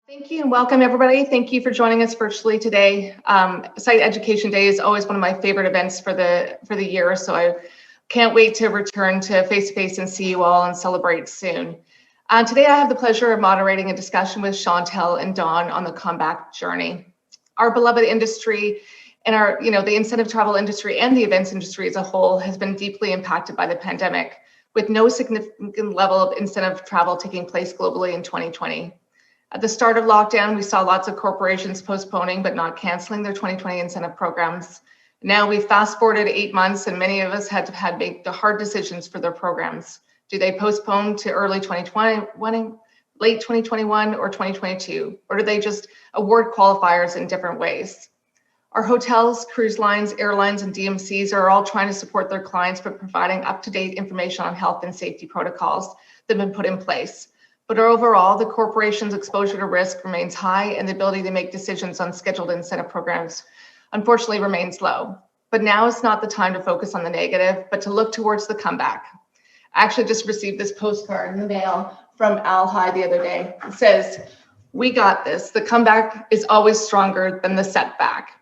Thank you and welcome everybody. Thank you for joining us virtually today. Site Education Day is always one of my favorite events for the year, so I can't wait to return to face-to-face and see you all and celebrate soon. Today I have the pleasure of moderating a discussion with Chantal and Dawn on the comeback journey. Our beloved industry and the incentive travel industry and the events industry as a whole has been deeply impacted by the pandemic, with no significant level of incentive travel taking place globally in 2020. At the start of lockdown, we saw lots of corporations postponing but not canceling their 2020 incentive programs. Now we've fast forwarded 8 months and many of us had to make the hard decisions for their programs. Do they postpone to early 2020, late 2021 or 2022? Or do they just award qualifiers in different ways? Our hotels, cruise lines, airlines, and DMCs are all trying to support their clients by providing up-to-date information on health and safety protocols that have been put in place. But overall, the corporation's exposure to risk remains high and the ability to make decisions on scheduled incentive programs unfortunately remains low. But now is not the time to focus on the negative, but to look towards the comeback. I actually just received this postcard in the mail from Al High the other day. It says, "We got this. The comeback is always stronger than the setback."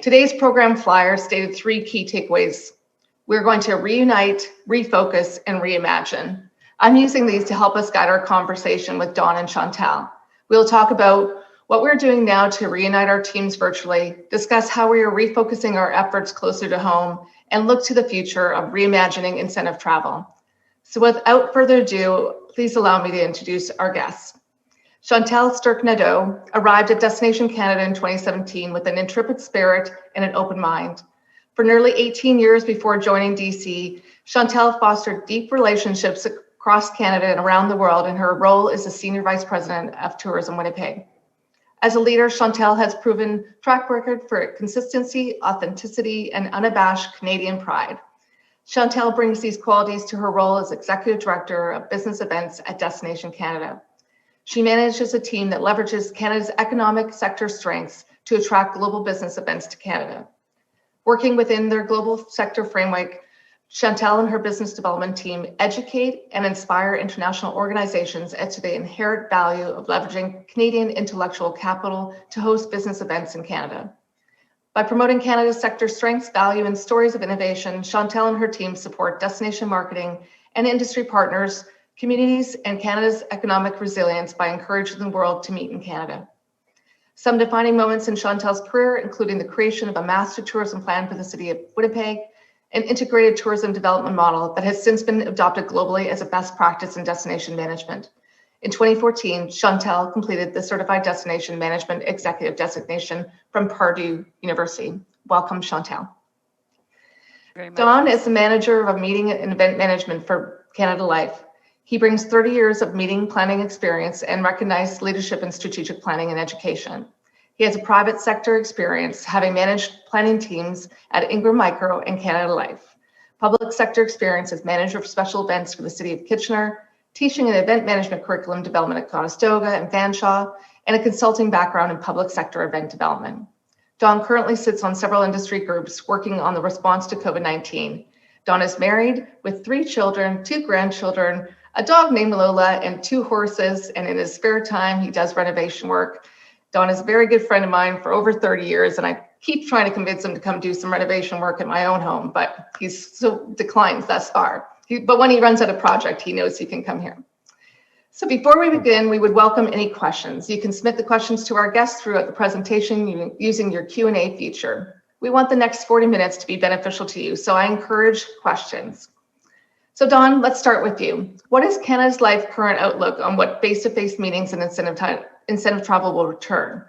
Today's program flyer stated 3 key takeaways. We're going to reunite, refocus, and reimagine. I'm using these to help us guide our conversation with Dawn and Chantal. We'll talk about what we're doing now to reunite our teams virtually, discuss how we are refocusing our efforts closer to home, and look to the future of reimagining incentive travel. So without further ado, please allow me to introduce our guests. Chantal Stirk-Nadeau arrived at Destination Canada in 2017 with an intrepid spirit and an open mind. For nearly 18 years before joining DC, Chantal fostered deep relationships across Canada and around the world in her role as the Senior Vice President of Tourism Winnipeg. As a leader, Chantal has proven track record for consistency, authenticity, and unabashed Canadian pride. Chantal brings these qualities to her role as Executive Director of Business Events at Destination Canada. She manages a team that leverages Canada's economic sector strengths to attract global business events to Canada. Working within their global sector framework, Chantal and her business development team educate and inspire international organizations as to the inherent value of leveraging Canadian intellectual capital to host business events in Canada. By promoting Canada's sector strengths, value, and stories of innovation, Chantal and her team support destination marketing and industry partners, communities, and Canada's economic resilience by encouraging the world to meet in Canada. Some defining moments in Chantal's career, including the creation of a master tourism plan for the city of Winnipeg, an integrated tourism development model that has since been adopted globally as a best practice in destination management. In 2014, Chantal completed the Certified Destination Management Executive designation from Purdue University. Welcome, Chantal. Very much. Don is the manager of meeting and event management for Canada Life. He brings 30 years of meeting planning experience and recognized leadership in strategic planning and education. He has a private sector experience, having managed planning teams at Ingram Micro and Canada Life. Public sector experience as manager of special events for the City of Kitchener, teaching an event management curriculum development at Conestoga and Fanshawe, and a consulting background in public sector event development. Don currently sits on several industry groups working on the response to COVID-19. Don is married with 3 children, 2 grandchildren, a dog named Lola, and 2 horses, and in his spare time, he does renovation work. Don is a very good friend of mine for over 30 years, and I keep trying to convince him to come do some renovation work at my own home, but he's so declines thus far. But when he runs out of project, he knows he can come here. So before we begin, we would welcome any questions. You can submit the questions to our guests throughout the presentation using your Q&A feature. We want the next 40 minutes to be beneficial to you, so I encourage questions. So Don, let's start with you. What is Canada's Life current outlook on what face-to-face meetings and incentive travel will return?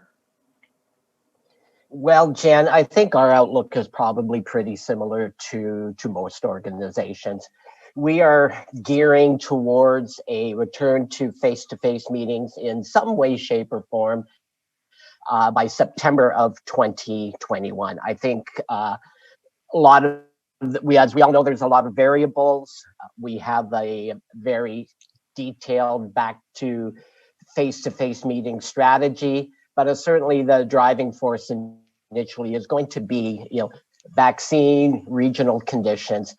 Well, Jen, I think our outlook is probably pretty similar to most organizations. We are gearing towards a return to face-to-face meetings in some way, shape, or form by September of 2021. I think a lot of as we all know, there's a lot of variables. We have a very detailed back to face-to-face meeting strategy, but certainly the driving force initially is going to be, vaccine, regional conditions.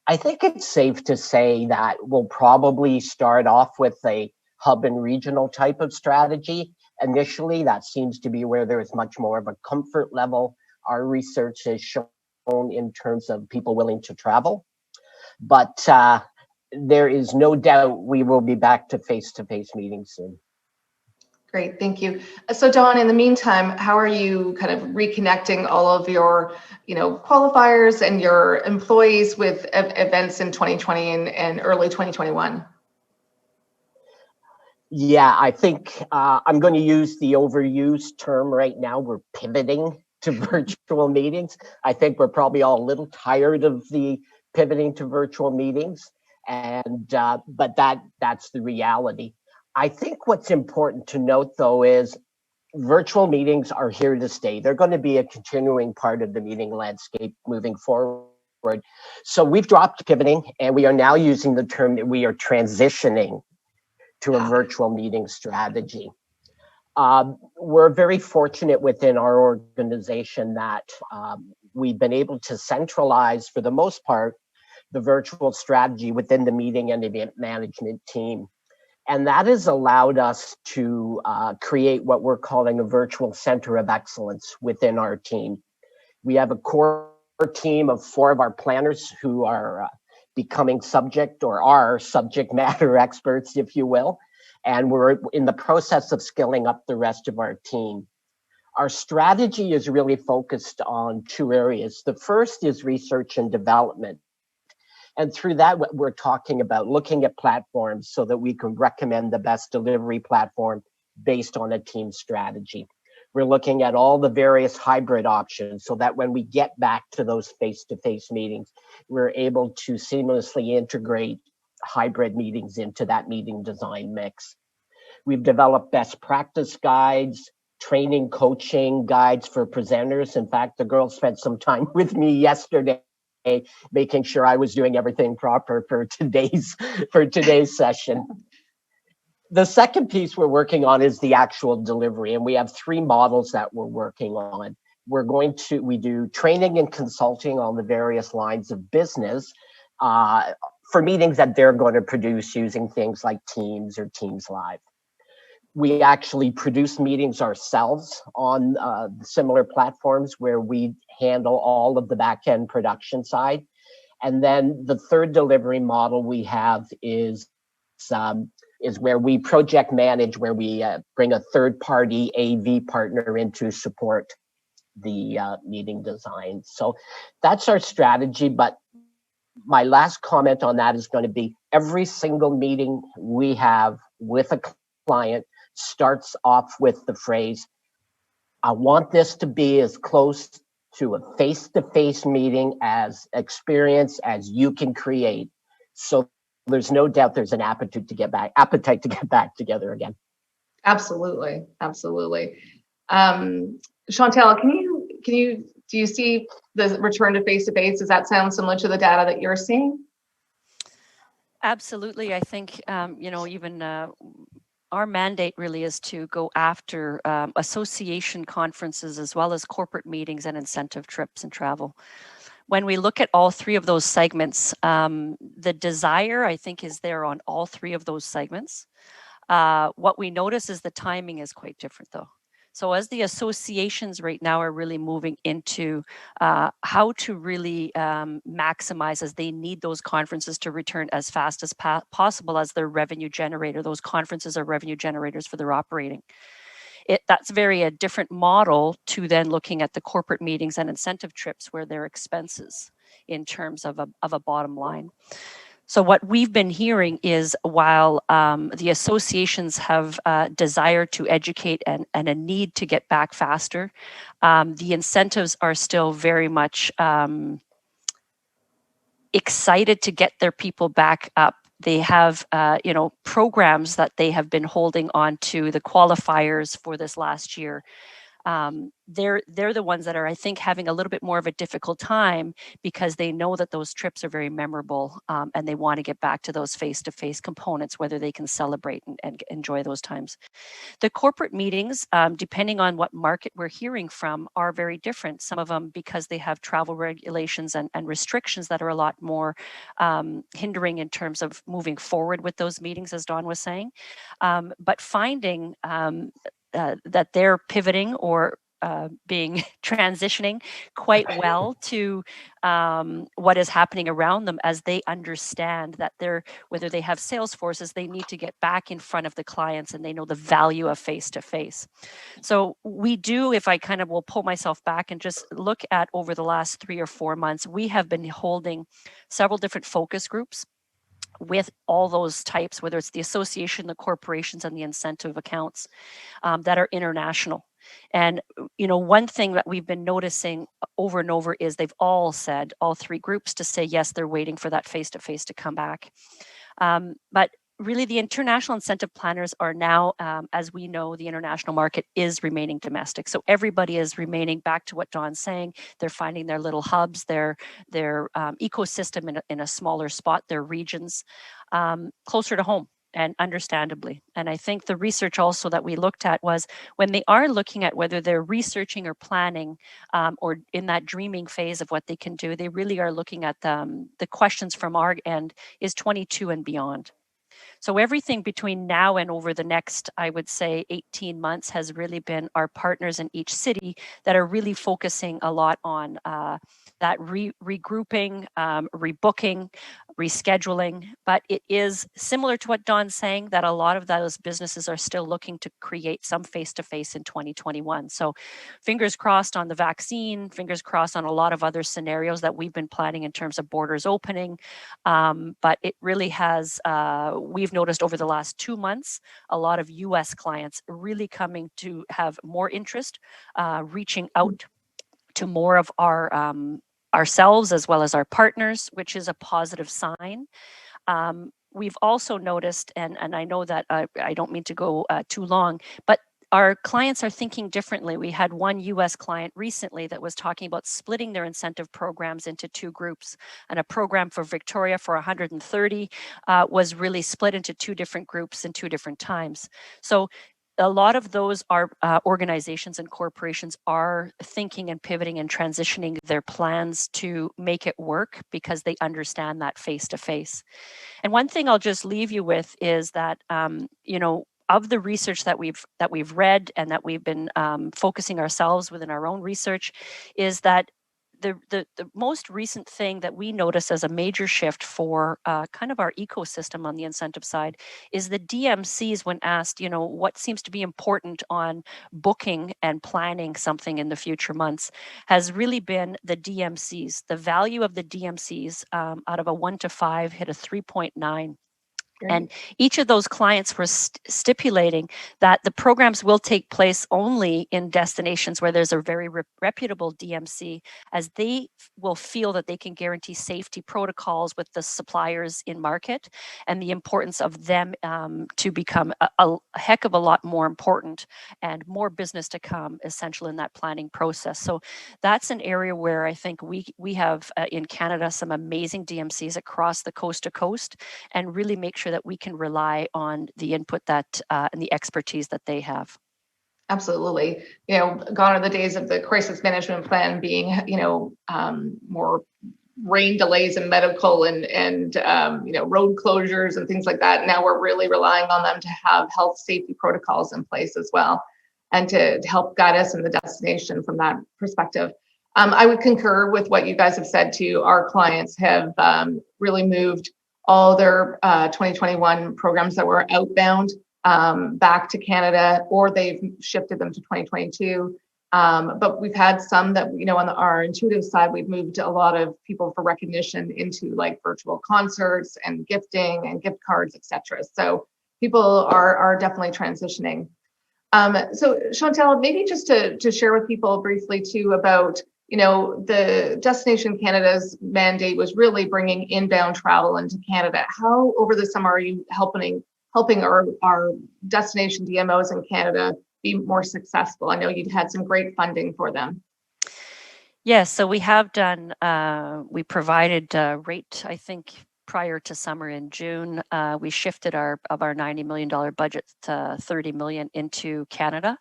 I think it's safe to say that we'll probably start off with a hub and regional type of strategy. Initially, that seems to be where there is much more of a comfort level. Our research has shown in terms of people willing to travel. But there is no doubt we will be back to face-to-face meetings soon. Great, thank you. So Dawn, in the meantime, how are you kind of reconnecting all of your, qualifiers and your employees with events in 2020 and early 2021? Yeah, I think I'm going to use the overused term right now. We're pivoting to virtual meetings. I think we're probably all a little tired of the pivoting to virtual meetings, and but that's the reality. I think what's important to note, though, is virtual meetings are here to stay. They're going to be a continuing part of the meeting landscape moving forward. So we've dropped pivoting, and we are now using the term that we are transitioning to a virtual meeting strategy. We're very fortunate within our organization that we've been able to centralize, for the most part, the virtual strategy within the meeting and event management team. And that has allowed us to create what we're calling a virtual center of excellence within our team. We have a core team of 4 of our planners who are becoming subject matter experts, if you will. And we're in the process of skilling up the rest of our team. Our strategy is really focused on 2 areas. The first is research and development. And through that, we're talking about looking at platforms so that we can recommend the best delivery platform based on a team strategy. We're looking at all the various hybrid options so that when we get back to those face-to-face meetings, we're able to seamlessly integrate hybrid meetings into that meeting design mix. We've developed best practice guides, training, coaching guides for presenters. In fact, the girls spent some time with me yesterday making sure I was doing everything proper for today's session. The second piece we're working on is the actual delivery, and we have 3 models that we're working on. We do training and consulting on the various lines of business for meetings that they're going to produce using things like Teams or Teams Live. We actually produce meetings ourselves on similar platforms where we handle all of the back-end production side. And then the third delivery model we have is where we project manage, where we bring a third-party AV partner in to support the meeting design. So that's our strategy. But my last comment on that is going to be every single meeting we have with a client starts off with the phrase, I want this to be as close to a face-to-face meeting as experience as you can create. So there's no doubt there's an appetite to get back together again. Absolutely. Chantal, do you see the return to face-to-face? Does that sound similar to the data that you're seeing? Absolutely. I think, even our mandate really is to go after association conferences as well as corporate meetings and incentive trips and travel. When we look at all 3 of those segments, the desire, I think, is there on all 3 of those segments. What we notice is the timing is quite different, though. So as the associations right now are really moving into how to really maximize, as they need those conferences to return as fast as possible as their revenue generator. Those conferences are revenue generators for their operating. That's a different model to then looking at the corporate meetings and incentive trips where their expenses in terms of a bottom line. So what we've been hearing is while the associations have desire to educate and a need to get back faster, the incentives are still very much excited to get their people back up. They have, programs that they have been holding on to, the qualifiers for this last year. they're the ones that are, I think, having a little bit more of a difficult time because they know that those trips are very memorable, and they want to get back to those face-to-face components, whether they can celebrate and enjoy those times. The corporate meetings, depending on what market we're hearing from, are very different. Some of them because they have travel regulations and restrictions that are a lot more hindering in terms of moving forward with those meetings, as Dawn was saying. But finding that they're pivoting or being transitioning quite well to what is happening around them as they understand that whether they have sales forces, they need to get back in front of the clients and they know the value of face-to-face. So we do, if I kind of will pull myself back and just look at over the last 3 or 4 months, we have been holding several different focus groups with all those types, whether it's the association, the corporations, and the incentive accounts that are international. And, one thing that we've been noticing over and over is they've all said, all 3 groups, to say, yes, they're waiting for that face-to-face to come back. But really, the international incentive planners are now, as we know, the international market is remaining domestic. So everybody is remaining, back to what Dawn's saying, they're finding their little hubs, their ecosystem in a smaller spot, their regions, closer to home. And understandably. And I think the research also that we looked at was when they are looking at whether they're researching or planning or in that dreaming phase of what they can do, they really are looking at the questions from our end is 22 and beyond. So everything between now and over the next, I would say, 18 months has really been our partners in each city that are really focusing a lot on that regrouping, rebooking, rescheduling. But it is similar to what Dawn's saying, that a lot of those businesses are still looking to create some face-to-face in 2021. So fingers crossed on the vaccine, fingers crossed on a lot of other scenarios that we've been planning in terms of borders opening. But it really has, we've noticed over the last 2 months, a lot of US clients really coming to have more interest, reaching out to more of ourselves as well as our partners, which is a positive sign. We've also noticed, and I know that I don't mean to go too long, but our clients are thinking differently. We had one US client recently that was talking about splitting their incentive programs into 2 groups, and a program for Victoria for 130 was really split into 2 different groups in 2 different times. So a lot of those are organizations and corporations are thinking and pivoting and transitioning their plans to make it work because they understand that face-to-face. And one thing I'll just leave you with is that, of the research that we've read and that we've been focusing ourselves within our own research, is that the most recent thing that we notice as a major shift for kind of our ecosystem on the incentive side is the DMCs, when asked, what seems to be important on booking and planning something in the future months, has really been the DMCs. The value of the DMCs out of a 1 to 5 hit a 3.9. And each of those clients were stipulating that the programs will take place only in destinations where there's a very reputable DMC, as they will feel that they can guarantee safety protocols with the suppliers in market, and the importance of them to become a heck of a lot more important and more business to come, essential in that planning process. So that's an area where I think we have in Canada some amazing DMCs across the coast to coast, and really make sure that we can rely on the input that and the expertise that they have. Absolutely. Gone are the days of the crisis management plan being, more rain delays and medical and road closures and things like that. Now we're really relying on them to have health safety protocols in place as well, and to help guide us in the destination from that perspective. I would concur with what you guys have said too. Our clients have really moved all their 2021 programs that were outbound back to Canada, or they've shifted them to 2022. But we've had some that, on our intuitive side, we've moved a lot of people for recognition into like virtual concerts and gifting and gift cards, etc. So people are definitely transitioning. So Chantal, maybe just to share with people briefly too about, the Destination Canada's mandate was really bringing inbound travel into Canada. How over the summer are you helping our destination DMOs in Canada be more successful? I know you've had some great funding for them. Yes, so we have done, we provided rate, I think, prior to summer in June. We shifted our $90 million budget to 30 million into Canada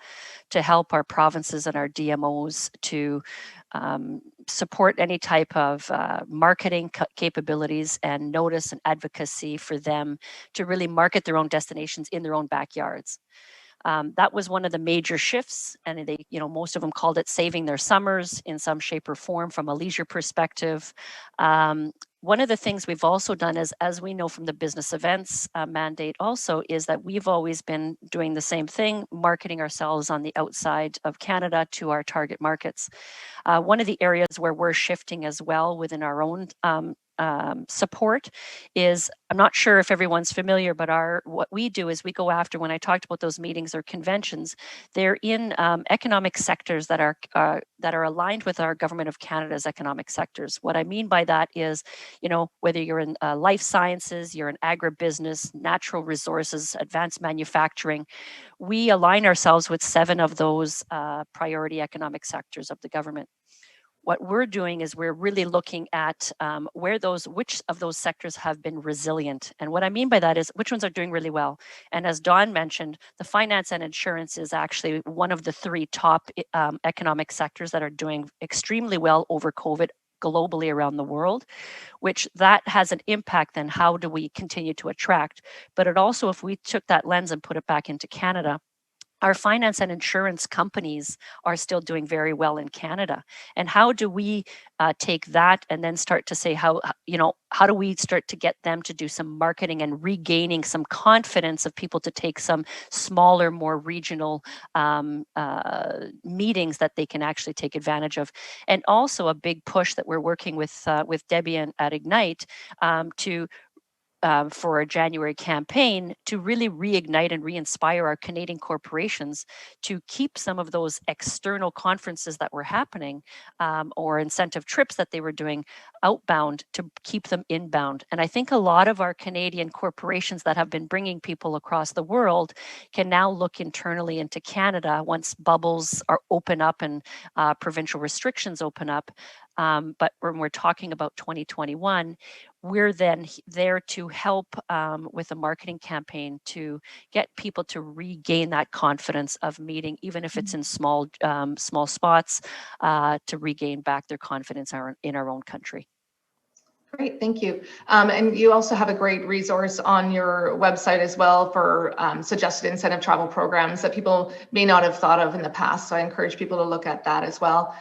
to help our provinces and our DMOs to support any type of marketing capabilities and notice and advocacy for them to really market their own destinations in their own backyards. That was one of the major shifts, and they, most of them called it saving their summers in some shape or form from a leisure perspective. One of the things we've also done is, as we know from the business events mandate also, is that we've always been doing the same thing, marketing ourselves on the outside of Canada to our target markets. One of the areas where we're shifting as well within our own support is, I'm not sure if everyone's familiar, but what we do is we go after, when I talked about those meetings or conventions, they're in economic sectors that are aligned with our Government of Canada's economic sectors. What I mean by that is, whether you're in life sciences, you're in agribusiness, natural resources, advanced manufacturing, we align ourselves with 7 of those priority economic sectors of the government. What we're doing is we're really looking at which of those sectors have been resilient. And what I mean by that is which ones are doing really well. And as Dawn mentioned, the finance and insurance is actually one of the 3 top economic sectors that are doing extremely well over COVID globally around the world, which that has an impact then how do we continue to attract. But it also, if we took that lens and put it back into Canada, our finance and insurance companies are still doing very well in Canada. And how do we take that and then start to say how do we start to get them to do some marketing and regaining some confidence of people to take some smaller, more regional meetings that they can actually take advantage of. And also a big push that we're working with Debbie at Ignite to for a January campaign to really reignite and re-inspire our Canadian corporations to keep some of those external conferences that were happening or incentive trips that they were doing outbound to keep them inbound. And I think a lot of our Canadian corporations that have been bringing people across the world can now look internally into Canada once bubbles are open up and provincial restrictions open up. But when we're talking about 2021, we're then there to help with a marketing campaign to get people to regain that confidence of meeting, even if it's in small spots, to regain back their confidence in our own country. Great, thank you. And you also have a great resource on your website as well for suggested incentive travel programs that people may not have thought of in the past. So I encourage people to look at that as well.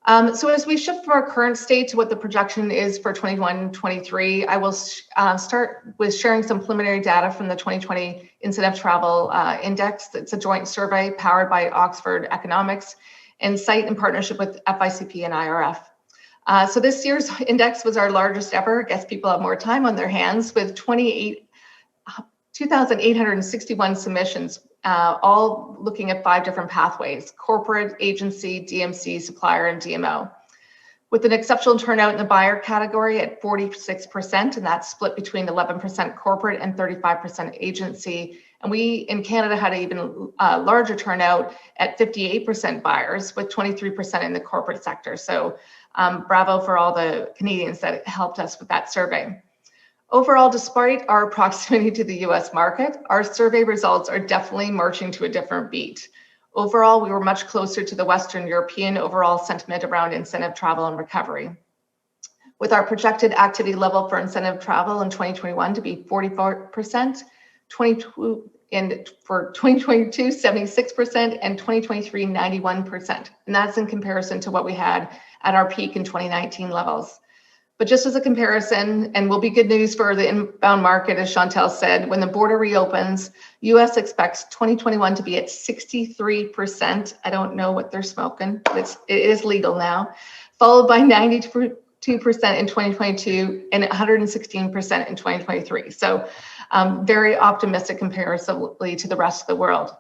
So as we shift from our current state to what the projection is for 21-23, I will start with sharing some preliminary data from the 2020 Incentive Travel Index. It's a joint survey powered by Oxford Economics and CITE in partnership with FICP and IRF. So this year's index was our largest ever. I guess people have more time on their hands with 2,861 submissions, all looking at 5 different pathways: corporate, agency, DMC, supplier, and DMO. With an exceptional turnout in the buyer category at 46%, and that's split between 11% corporate and 35% agency. And we in Canada had an even larger turnout at 58% buyers with 23% in the corporate sector. So bravo for all the Canadians that helped us with that survey. Overall, despite our proximity to the US market, our survey results are definitely marching to a different beat. Overall, we were much closer to the Western European overall sentiment around incentive travel and recovery. With our projected activity level for incentive travel in 2021 to be 44%, for 2022, 76%, and 2023, 91%. And that's in comparison to what we had at our peak in 2019 levels. But just as a comparison, and will be good news for the inbound market, as Chantal said, when the border reopens, US expects 2021 to be at 63%. I don't know what they're smoking, but it is legal now, followed by 92% in 2022 and 116% in 2023. So very optimistic comparatively to the rest of the world.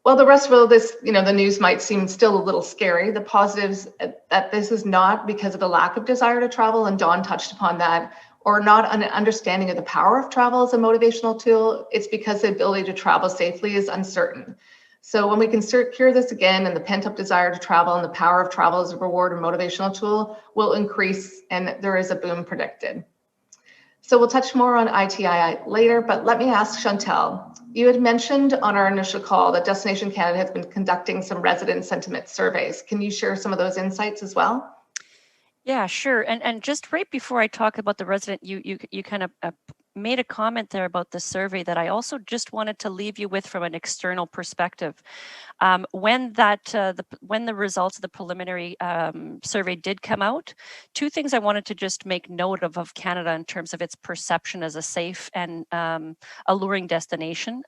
Well, the rest of this, the news might seem still a little scary. The positives that this is not because of a lack of desire to travel, and Dawn touched upon that, or not an understanding of the power of travel as a motivational tool. It's because the ability to travel safely is uncertain. So when we can secure this again, and the pent-up desire to travel and the power of travel as a reward and motivational tool will increase, and there is a boom predicted. So we'll touch more on ITI later, but let me ask Chantal, you had mentioned on our initial call that Destination Canada has been conducting some resident sentiment surveys. Can you share some of those insights as well? Yeah, sure. And just right before I talk about the resident, you kind of made a comment there about the survey that I also just wanted to leave you with from an external perspective. When the results of the preliminary survey did come out, two things I wanted to just make note of Canada in terms of its perception as a safe and alluring destination.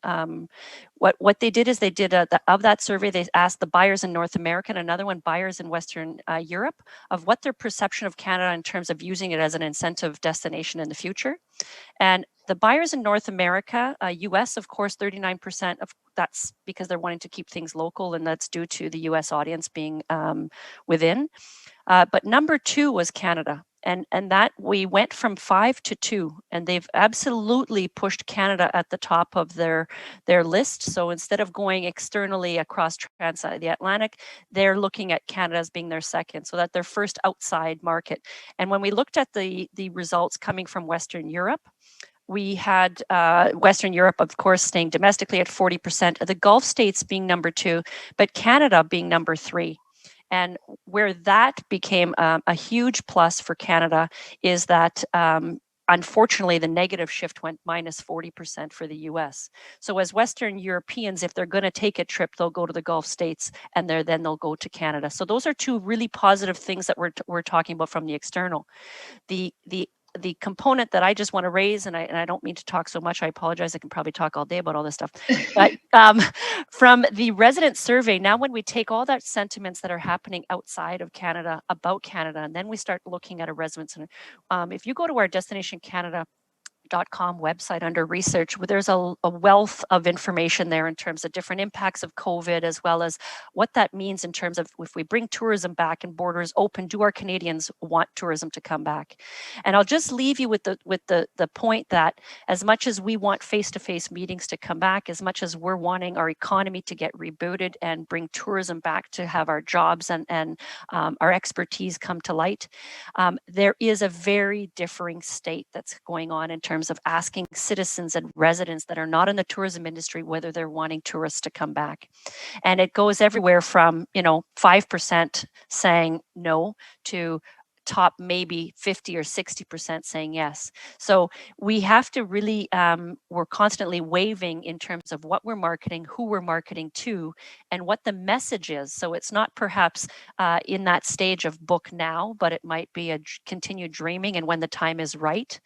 What they did is they did of that survey, they asked the buyers in North America and another one buyers in Western Europe of what their perception of Canada in terms of using it as an incentive destination in the future. And the buyers in North America, US, of course, 39% of that's because they're wanting to keep things local, and that's due to the US audience being within. But number two was Canada. And that we went from 5 to 2, and they've absolutely pushed Canada at the top of their list. So instead of going externally across the Atlantic, they're looking at Canada as being their second, so that their first outside market. And when we looked at the results coming from Western Europe, we had Western Europe, of course, staying domestically at 40%, the Gulf states being number 2, but Canada being number 3. And where that became a huge plus for Canada is that unfortunately, the negative shift went minus 40% for the US. So as Western Europeans, if they're going to take a trip, they'll go to the Gulf states, and then they'll go to Canada. So those are two really positive things that we're talking about from the external. The component that I just want to raise, and I don't mean to talk so much, I apologize, I can probably talk all day about all this stuff, but from the resident survey, now when we take all that sentiments that are happening outside of Canada about Canada, and then we start looking at a resident center, if you go to our Destination Canada .com website under research, there's a wealth of information there in terms of different impacts of COVID, as well as what that means in terms of if we bring tourism back and borders open, do our Canadians want tourism to come back? And I'll just leave you with the point that as much as we want face-to-face meetings to come back, as much as we're wanting our economy to get rebooted and bring tourism back to have our jobs and our expertise come to light, there is a very differing state that's going on in terms of asking citizens and residents that are not in the tourism industry whether they're wanting tourists to come back. And it goes everywhere from, 5% saying no to top maybe 50 or 60% saying yes. So we have to really, we're constantly waving in terms of what we're marketing, who we're marketing to, and what the message is. So it's not perhaps in that stage of book now, but it might be a continued dreaming and when the time is right.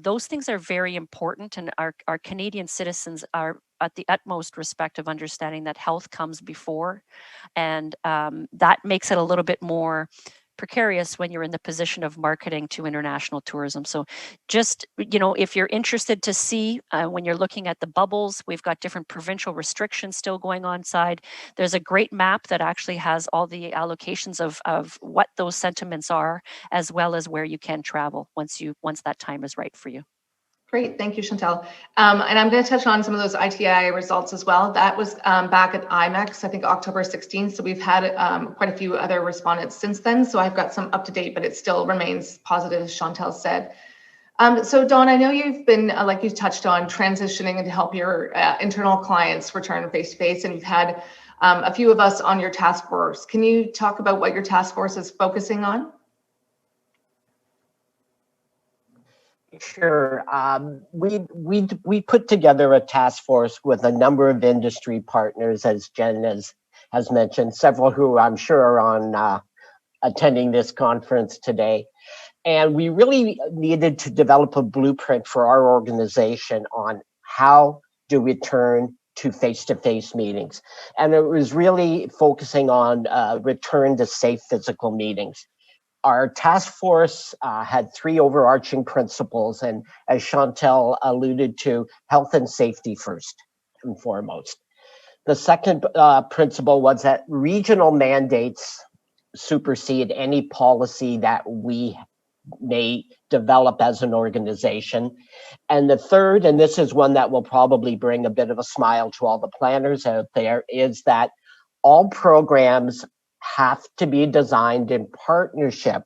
Those things are very important, and our Canadian citizens are at the utmost respect of understanding that health comes before, and that makes it a little bit more precarious when you're in the position of marketing to international tourism. So just, if you're interested to see when you're looking at the bubbles, we've got different provincial restrictions still going on side. There's a great map that actually has all the allocations of what those sentiments are, as well as where you can travel once that time is right for you. Great, thank you, Chantal. And I'm going to touch on some of those ITI results as well. That was back at IMEX, I think October 16th. So we've had quite a few other respondents since then. So I've got some up to date, but it still remains positive, as Chantal said. So Dawn, I know you've been, like you touched on, transitioning to help your internal clients return face-to-face, and you've had a few of us on your task force. Can you talk about what your task force is focusing on? Sure. We put together a task force with a number of industry partners, as Jen has mentioned, several who I'm sure are on attending this conference today. And we really needed to develop a blueprint for our organization on how do we turn to face-to-face meetings. And it was really focusing on return to safe physical meetings. Our task force had 3 overarching principles, and as Chantal alluded to, health and safety first and foremost. The second principle was that regional mandates supersede any policy that we may develop as an organization. And the third, and this is one that will probably bring a bit of a smile to all the planners out there, is that all programs have to be designed in partnership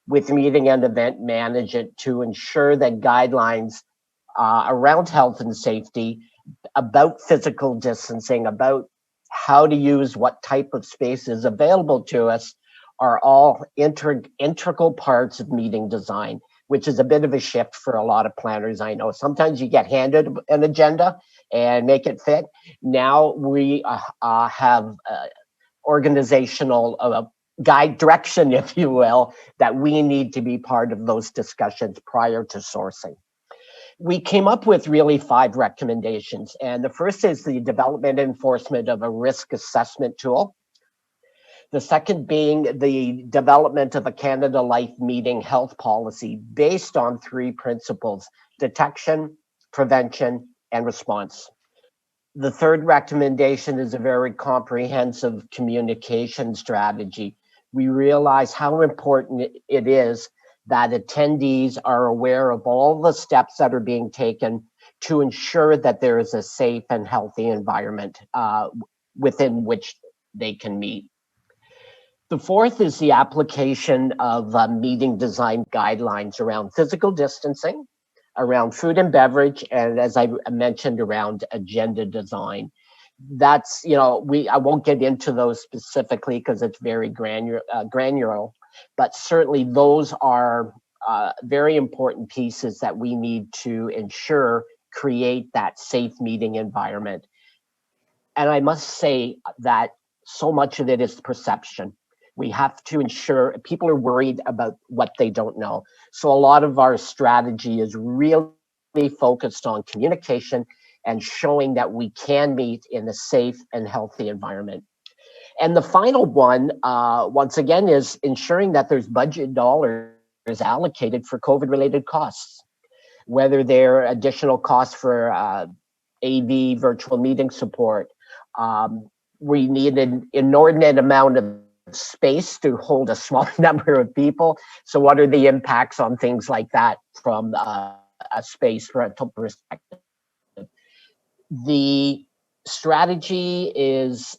with meeting and event management to ensure that guidelines around health and safety, about physical distancing, about how to use what type of space is available to us, are all integral parts of meeting design, which is a bit of a shift for a lot of planners. I know sometimes you get handed an agenda and make it fit. Now we have organizational guide direction, if you will, that we need to be part of those discussions prior to sourcing. We came up with really 5 recommendations. And the first is the development and enforcement of a risk assessment tool. The second being the development of a Canada Life meeting health policy based on 3 principles: detection, prevention, and response. The third recommendation is a very comprehensive communication strategy. We realize how important it is that attendees are aware of all the steps that are being taken to ensure that there is a safe and healthy environment within which they can meet. The fourth is the application of meeting design guidelines around physical distancing, around food and beverage, and as I mentioned, around agenda design. That's, I won't get into those specifically because it's very granular, but certainly those are very important pieces that we need to ensure create that safe meeting environment. And I must say that so much of it is perception. We have to ensure people are worried about what they don't know. So a lot of our strategy is really focused on communication and showing that we can meet in a safe and healthy environment. And the final one, once again, is ensuring that there's budget dollars allocated for COVID-related costs, whether they're additional costs for AV virtual meeting support. We need an inordinate amount of space to hold a small number of people. So what are the impacts on things like that from a space rental perspective? The strategy is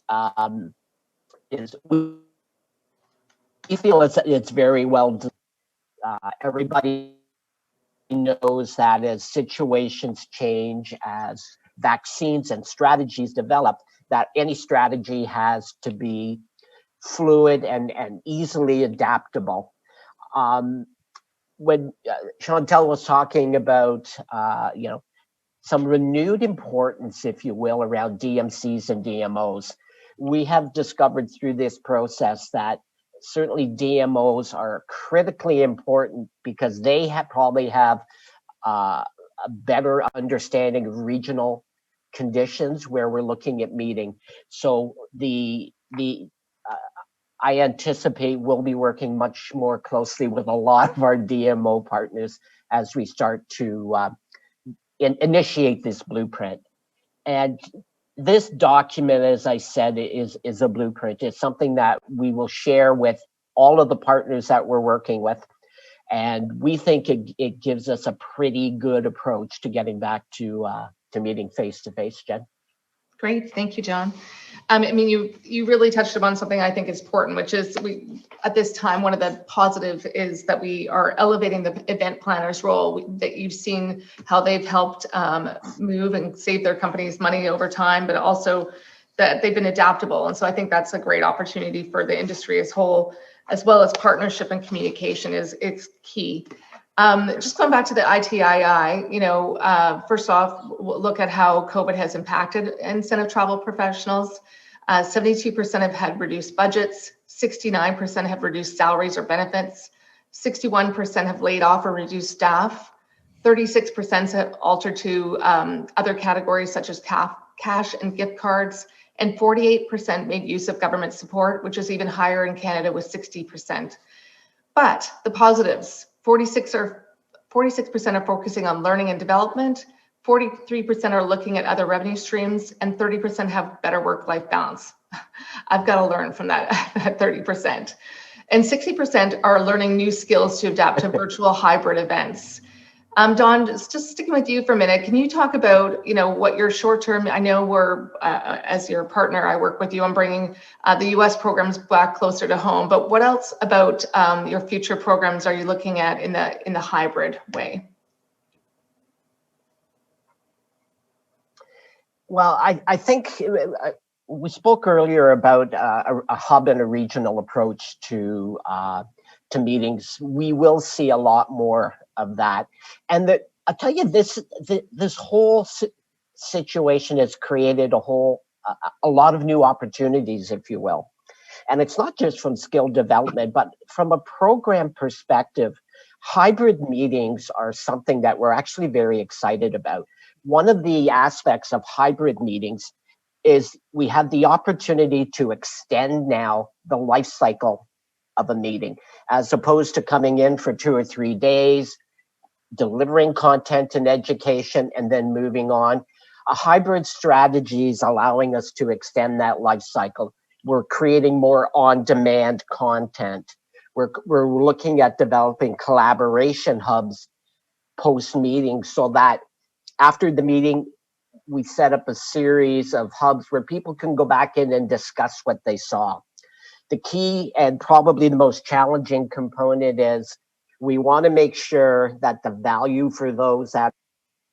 we feel it's very well. Everybody knows that as situations change, as vaccines and strategies develop, that any strategy has to be fluid and easily adaptable. When Chantal was talking about, some renewed importance, if you will, around DMCs and DMOs, we have discovered through this process that certainly DMOs are critically important because they probably have a better understanding of regional conditions where we're looking at meeting. So I anticipate we'll be working much more closely with a lot of our DMO partners as we start to initiate this blueprint. And this document, as I said, is a blueprint. It's something that we will share with all of the partners that we're working with. And we think it gives us a pretty good approach to getting back to meeting face-to-face, Jen. Great, thank you, John. You really touched upon something I think is important, which is at this time, one of the positive is that we are elevating the event planners role, that you've seen how they've helped move and save their companies money over time, but also that they've been adaptable. And so I think that's a great opportunity for the industry as whole, as well as partnership and communication it's key. Just going back to the ITII, first off, look at how COVID has impacted incentive travel professionals. 72% have had reduced budgets, 69% have reduced salaries or benefits, 61% have laid off or reduced staff, 36% have altered to other categories such as cash and gift cards, and 48% made use of government support, which is even higher in Canada with 60%. But the positives, 46% are focusing on learning and development, 43% are looking at other revenue streams, and 30% have better work-life balance. I've got to learn from that 30%. and 60% are learning new skills to adapt to virtual hybrid events. Dawn, just sticking with you for a minute, can you talk about, what your short-term, I know we're, as your partner, I work with you on bringing the US programs back closer to home, but what else about your future programs are you looking at in the hybrid way? Well, I think we spoke earlier about a hub and a regional approach to meetings. We will see a lot more of that, and I'll tell you, this whole situation has created a lot of new opportunities, if you will. And it's not just from skill development, but from a program perspective, hybrid meetings are something that we're actually very excited about. One of the aspects of hybrid meetings is we have the opportunity to extend now the life cycle of a meeting, as opposed to coming in for 2 or 3 days, delivering content and education, and then moving on. A hybrid strategy is allowing us to extend that life cycle. We're creating more on-demand content. We're looking at developing collaboration hubs post-meeting, so that after the meeting, we set up a series of hubs where people can go back in and discuss what they saw. The key and probably the most challenging component is we want to make sure that the value for those that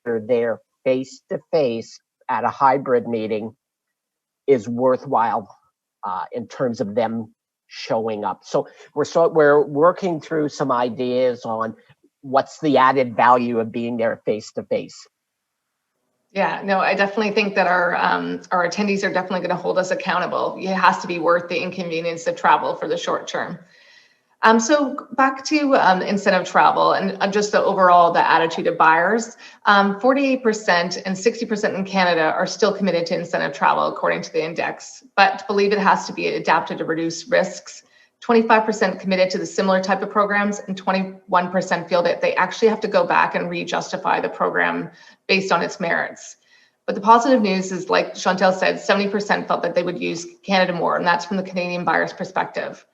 are there face-to-face at a hybrid meeting is worthwhile in terms of them showing up. So we're working through some ideas on what's the added value of being there face-to-face. Yeah, no, I definitely think that our attendees are definitely going to hold us accountable. It has to be worth the inconvenience of travel for the short term. So back to incentive travel and just the attitude of buyers. 48% and 60% in Canada are still committed to incentive travel, according to the index, but believe it has to be adapted to reduce risks. 25% committed to the similar type of programs, and 21% feel that they actually have to go back and re-justify the program based on its merits. But the positive news is, like Chantal said, 70% felt that they would use Canada more, and that's from the Canadian buyer's perspective.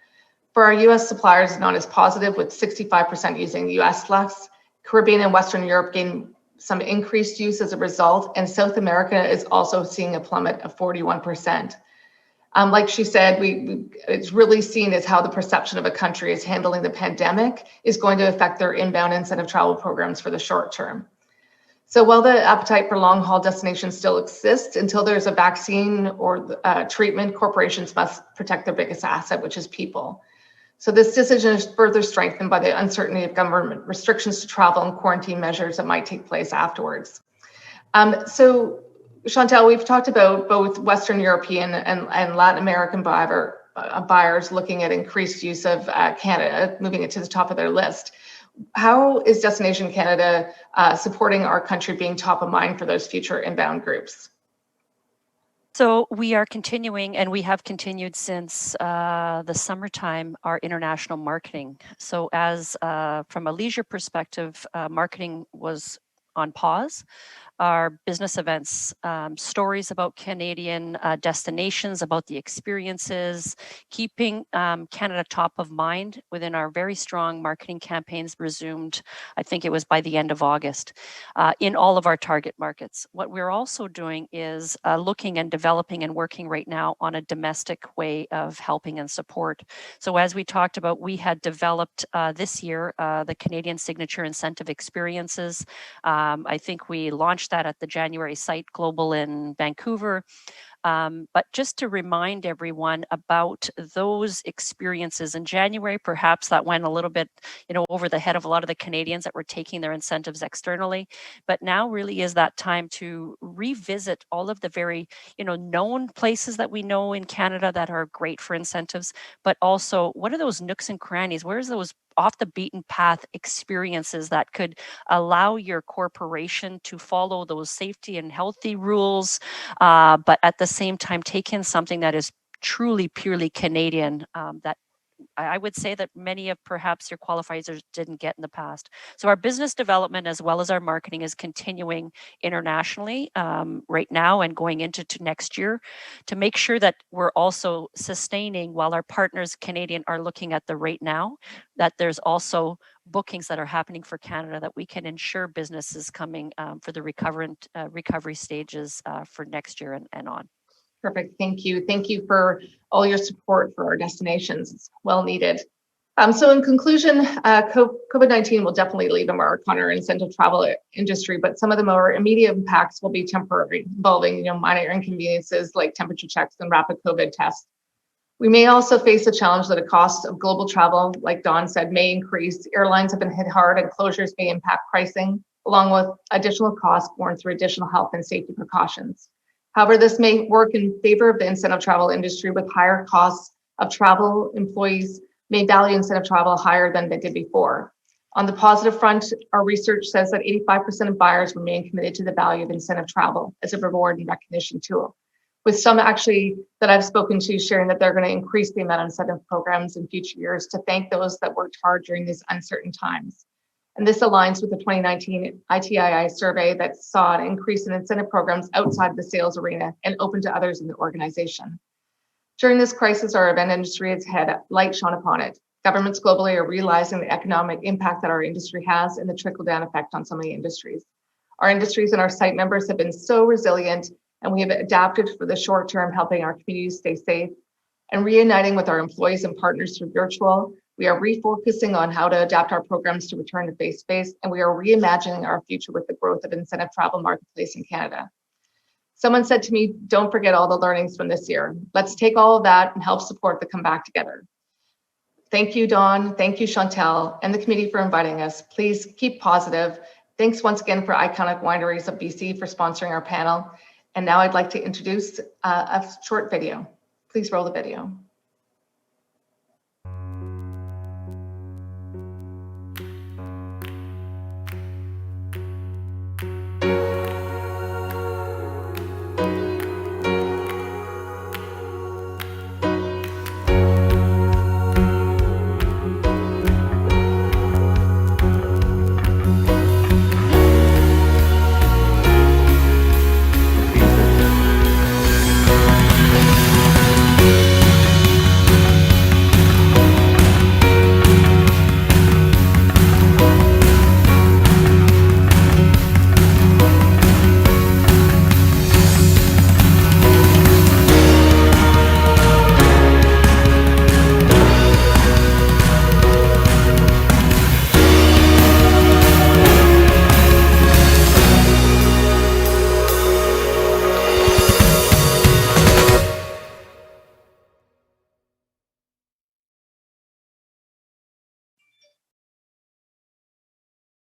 For our US suppliers, not as positive, with 65% using US less. Caribbean and Western Europe gained some increased use as a result, and South America is also seeing a plummet of 41%. Like she said, it's really seen as how the perception of a country is handling the pandemic is going to affect their inbound incentive travel programs for the short term. So while the appetite for long-haul destinations still exists, until there's a vaccine or treatment, corporations must protect their biggest asset, which is people. So this decision is further strengthened by the uncertainty of government restrictions to travel and quarantine measures that might take place afterwards. So Chantal, we've talked about both Western European and Latin American buyers looking at increased use of Canada, moving it to the top of their list. How is Destination Canada supporting our country being top of mind for those future inbound groups? So we are continuing, and we have continued since the summertime, our international marketing. So as from a leisure perspective, marketing was on pause. Our business events, stories about Canadian destinations, about the experiences, keeping Canada top of mind within our very strong marketing campaigns resumed, I think it was by the end of August, in all of our target markets. What we're also doing is looking and developing and working right now on a domestic way of helping and support. So as we talked about, we had developed this year the Canadian Signature Incentive Experiences. I think we launched that at the January Site Global in Vancouver. But just to remind everyone about those experiences in January, perhaps that went a little bit, over the head of a lot of the Canadians that were taking their incentives externally. But now really is that time to revisit all of the very, known places that we know in Canada that are great for incentives, but also what are those nooks and crannies? Where's those off the beaten path experiences that could allow your corporation to follow those safety and healthy rules, but at the same time take in something that is truly purely Canadian, that I would say that many of perhaps your qualifiers didn't get in the past. So our business development as well as our marketing is continuing internationally right now and going into next year to make sure that we're also sustaining while our partners Canadian are looking at the rate now, that there's also bookings that are happening for Canada that we can ensure businesses coming for the recovery stages for next year and on. Perfect. Thank you. Thank you for all your support for our destinations. It's well needed. So in conclusion, COVID-19 will definitely leave a mark on our incentive travel industry, but some of the more immediate impacts will be temporary, involving minor inconveniences like temperature checks and rapid COVID tests. We may also face a challenge that the cost of global travel, like Dawn said, may increase. Airlines have been hit hard and closures may impact pricing, along with additional costs borne through additional health and safety precautions. However, this may work in favor of the incentive travel industry with higher costs of travel. Employees may value incentive travel higher than they did before. On the positive front, our research says that 85% of buyers remain committed to the value of incentive travel as a reward and recognition tool, with some actually that I've spoken to sharing that they're going to increase the amount of incentive programs in future years to thank those that worked hard during these uncertain times. And this aligns with the 2019 ITII survey that saw an increase in incentive programs outside the sales arena and open to others in the organization. During this crisis, our event industry has had light shone upon it. Governments globally are realizing the economic impact that our industry has and the trickle-down effect on so many industries. Our industries and our site members have been so resilient, and we have adapted for the short term, helping our communities stay safe and reuniting with our employees and partners through virtual. We are refocusing on how to adapt our programs to return to face-to-face, and we are reimagining our future with the growth of incentive travel marketplace in Canada. Someone said to me, don't forget all the learnings from this year. Let's take all of that and help support the comeback together. Thank you, Dawn. Thank you, Chantel, and the committee for inviting us. Please keep positive. Thanks once again for Iconic Wineries of BC for sponsoring our panel. And now I'd like to introduce a short video. Please roll the video.